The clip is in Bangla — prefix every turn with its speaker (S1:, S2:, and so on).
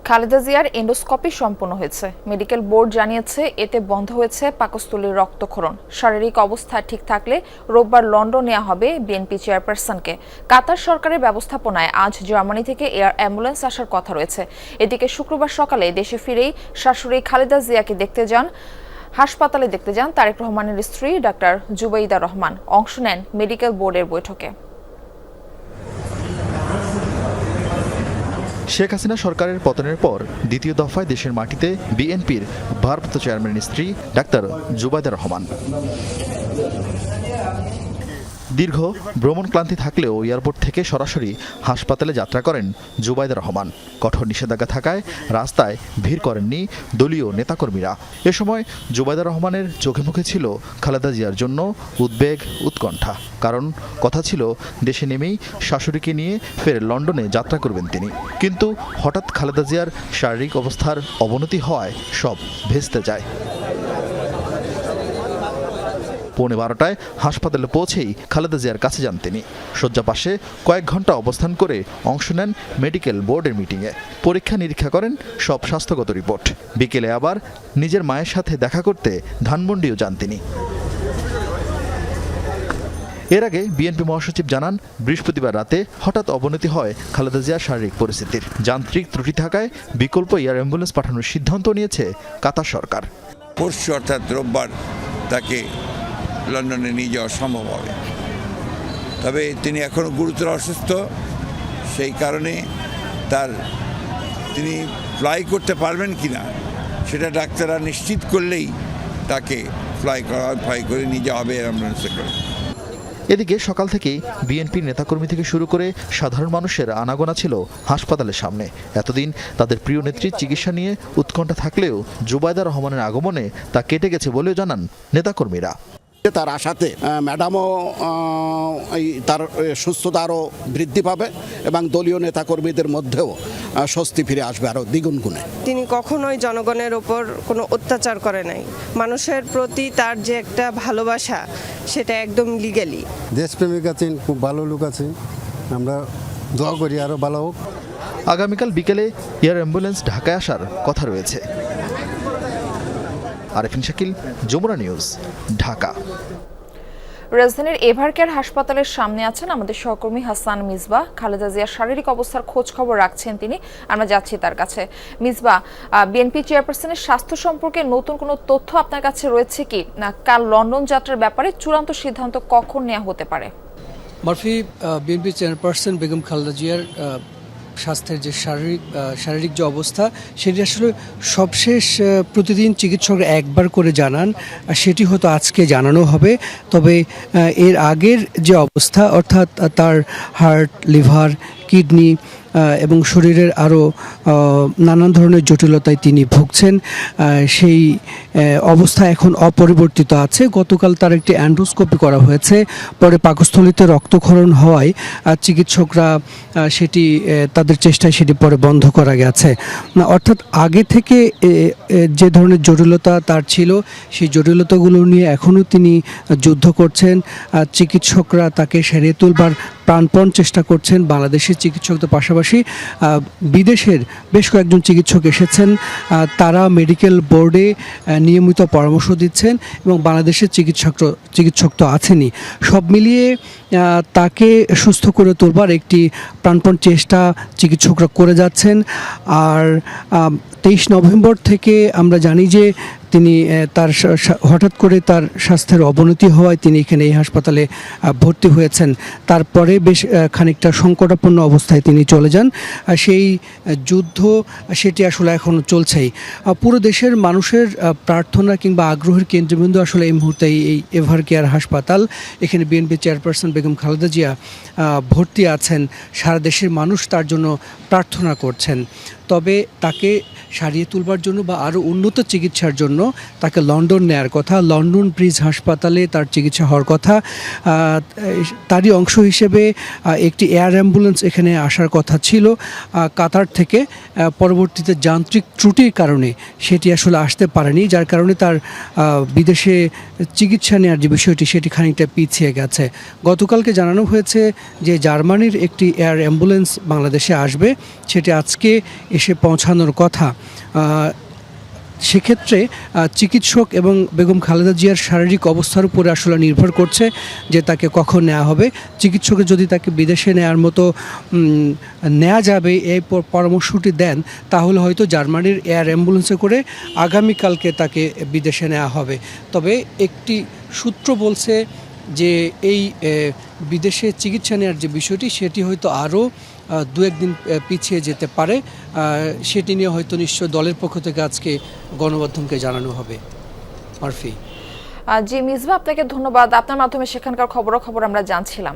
S1: খালেদা জিয়ার এন্ডোস্কোপি সম্পন্ন হয়েছে। মেডিকেল বোর্ড জানিয়েছে এতে বন্ধ হয়েছে পাকস্থলীর রক্তক্ষরণ। শারীরিক অবস্থা ঠিক থাকলে রোববার লন্ডন নেওয়া হবে বিএনপি চেয়ারপারসনকে। কাতার সরকারের ব্যবস্থাপনায় আজ জার্মানি থেকে এয়ার অ্যাম্বুলেন্স আসার কথা রয়েছে। এদিকে শুক্রবার সকালে দেশে ফিরেই শাশুড়ি খালেদা জিয়াকে হাসপাতালে দেখতে যান তারেক রহমানের স্ত্রী ডাক্তার জুবাইদা রহমান। অংশ নেন মেডিকেল বোর্ডের বৈঠকে।
S2: শেখ হাসিনা সরকারের পতনের পর দ্বিতীয় দফায় দেশের মাটিতে বিএনপির ভারপ্রাপ্ত চেয়ারম্যানের স্ত্রী ডাক্তার জুবাইদা রহমান। দীর্ঘ ভ্রমণ ক্লান্তি থাকলেও এয়ারপোর্ট থেকে সরাসরি হাসপাতালে যাত্রা করেন জুবাইদা রহমান। কঠোর নিষেধাজ্ঞা থাকায় রাস্তায় ভিড় করেননি দলীয় নেতাকর্মীরা। এ সময় জুবাইদা রহমানের চোখে মুখে ছিল খালেদা জিয়ার জন্য উদ্বেগ, উৎকণ্ঠা। কারণ কথা ছিল দেশে নেমেই শাশুড়িকে নিয়ে ফের লন্ডনে যাত্রা করবেন তিনি। কিন্তু হঠাৎ খালেদা জিয়ার শারীরিক অবস্থার অবনতি হওয়ায় সব ভেস্তে যায়। 12:15 হাসপাতালে পৌঁছেই খালেদা জিয়ার কাছে যান তিনি। শয্যা পাশে কয়েক ঘন্টা অবস্থান করে অংশ নেন মেডিকেল বোর্ডের মিটিংয়ে। পরীক্ষা নিরীক্ষা করেন সব স্বাস্থ্যগত রিপোর্ট। বিকেলে আবার নিজের মায়ের সাথে দেখা করতে ধানমন্ডিও যান তিনি। এর আগে বিএনপি মহাসচিব জানান, বৃহস্পতিবার রাতে হঠাৎ অবনতি হয় খালেদা জিয়ার শারীরিক পরিস্থিতির। যান্ত্রিক ত্রুটি থাকায় বিকল্প এয়ার অ্যাম্বুলেন্স পাঠানোর সিদ্ধান্ত নিয়েছে কাতার সরকার।
S3: পরশু অর্থাৎ রোববার তাকে লন্ডনে নিয়ে যাওয়া সম্ভব হবে। তবে তিনি এখনও গুরুতর অসুস্থ, সেই কারণে তিনি ফ্লাই করতে পারবেন কি না সেটা ডাক্তাররা নিশ্চিত করলেই তাকে ফ্লাই করে নিয়ে যাওয়া হবে অ্যাম্বুলেন্সে করে।
S2: এদিকে সকাল থেকেই বিএনপির নেতাকর্মী থেকে শুরু করে সাধারণ মানুষের আনাগোনা ছিল হাসপাতালের সামনে। এতদিন তাদের প্রিয় নেত্রীর চিকিৎসা নিয়ে উৎকণ্ঠা থাকলেও জুবাইদা রহমানের আগমনে তা কেটে গেছে বলেও জানান নেতাকর্মীরা।
S4: তার আশাতে ম্যাডামও তার সুস্থতা আরও বৃদ্ধি পাবে এবং দলীয় নেতাকর্মীদের মধ্যেও স্বস্তি ফিরে আসবে আরও দ্বিগুণ গুণে।
S5: তিনি কখনোই জনগণের ওপর কোনো অত্যাচার করে নাই। মানুষের প্রতি তার যে একটা ভালোবাসা, সেটা একদম লিগ্যালি।
S6: দেশপ্রেমিক আছেন, খুব ভালো লোক আছে, আমরা দোয়া করি আরও ভালো হোক।
S2: আগামীকাল বিকেলে এয়ার অ্যাম্বুলেন্স ঢাকায় আসার কথা রয়েছে। আরেফিন শাকিল, যমুনা নিউজ, ঢাকা।
S1: রাজধানীর এভারকেয়ার হাসপাতালের সামনে আছেন আমাদের সহকর্মী হাসান মিসবাহ। খালেদা জিয়ার শারীরিক অবস্থার খোঁজ খবর রাখছেন তিনি। আমরা যাচ্ছি তার কাছে। মিসবাহ, বিএনপি চেয়ারপারসনের স্বাস্থ্য সম্পর্কে নতুন কোনো তথ্য আপনার কাছে রয়েছে কি? না কাল লন্ডন যাত্রার ব্যাপারে চূড়ান্ত সিদ্ধান্ত কখন নেওয়া হতে পারে?
S7: Murphy, BNP chairperson Begum Khaleda জিয়ার স্বাস্থ্যের যে শারীরিক যে অবস্থা, সেটি আসলে সবশেষ প্রতিদিন চিকিৎসকরা একবার করে জানান, সেটি হয়তো আজকে জানানো হবে। তবে এর আগের যে অবস্থা, অর্থাৎ তার হার্ট, লিভার, কিডনি এবং শরীরের আরও নানান ধরনের জটিলতায় তিনি ভুগছেন, সেই অবস্থা এখন অপরিবর্তিত আছে। গতকাল তার একটি অ্যান্ডোস্কোপি করা হয়েছে, পরে পাকস্থলীতে রক্তক্ষরণ হওয়ায় চিকিৎসকরা সেটি তাদের চেষ্টায় সেটি পরে বন্ধ করা গেছে। অর্থাৎ আগে থেকে যে ধরনের জটিলতা তার ছিল, সেই জটিলতাগুলো নিয়ে এখনও তিনি যুদ্ধ করছেন। চিকিৎসকরা তাকে সেরে তুলবার প্রাণপণ চেষ্টা করছেন। বাংলাদেশের চিকিৎসকদের পাশাপাশি বিদেশের বেশ কয়েকজন চিকিৎসক এসেছেন, তারা মেডিকেল বোর্ডে নিয়মিত পরামর্শ দিচ্ছেন এবং বাংলাদেশের চিকিৎসক তো আছেনই। সব মিলিয়ে তাকে সুস্থ করে তোলবার একটি প্রাণপণ চেষ্টা চিকিৎসকরা করে যাচ্ছেন। আর 23 নভেম্বর থেকে আমরা জানি যে তিনি হঠাৎ করে তার স্বাস্থ্যের অবনতি হওয়ায় তিনি এখানে এই হাসপাতালে ভর্তি হয়েছেন। তারপরে বেশ খানিকটা সংকটাপন্ন অবস্থায় তিনি চলে যান। সেই যুদ্ধ সেটি আসলে এখনও চলছেই। পুরো দেশের মানুষের প্রার্থনা কিংবা আগ্রহের কেন্দ্রবিন্দু আসলে এই মুহূর্তে এই এভারকেয়ার হাসপাতাল। এখানে বিএনপি চেয়ারপারসন বেগম খালেদা জিয়া ভর্তি আছেন। সারা দেশের মানুষ তার জন্য প্রার্থনা করছেন। তবে তাকে সারিয়ে তুলবার জন্য বা আরও উন্নত চিকিৎসার জন্য তাকে লন্ডন নেয়ার কথা, লন্ডন ব্রিজ হাসপাতালে তার চিকিৎসা হওয়ার কথা। তারই অংশ হিসেবে একটি এয়ার অ্যাম্বুলেন্স এখানে আসার কথা ছিল কাতার থেকে। পরবর্তীতে যান্ত্রিক ত্রুটির কারণে সেটি আসলে আসতে পারেনি, যার কারণে তার বিদেশে চিকিৎসা নেওয়ার যে বিষয়টি সেটি খানিকটা পিছিয়ে গেছে। গতকালকে জানানো হয়েছে যে জার্মানির একটি এয়ার অ্যাম্বুলেন্স বাংলাদেশে আসবে, সেটি আজকে এসে পৌঁছানোর কথা। সেক্ষেত্রে চিকিৎসক এবং বেগম খালেদা জিয়ার শারীরিক অবস্থার উপরে আসলে নির্ভর করছে যে তাকে কখন নেওয়া হবে। চিকিৎসক যদি তাকে বিদেশে নেওয়ার মতো নেওয়া যাবে এই পরামর্শটি দেন, তাহলে হয়তো জার্মানির এয়ার অ্যাম্বুলেন্সে করে আগামীকালকে তাকে বিদেশে নেওয়া হবে। তবে একটি সূত্র বলছে যে এই বিদেশে চিকিৎসা নেওয়ার যে বিষয়টি, সেটি হয়তো আরও 2-1 দিন পিছিয়ে যেতে পারে। সেটি নিয়ে হয়তো নিশ্চয় দলের পক্ষ থেকে আজকে গণমাধ্যমকে জানানো হবে। মারফি।
S1: জি মিসবা, আপনাকে ধন্যবাদ। আপনার মাধ্যমে সেখানকার খবরাখবর আমরা জানছিলাম।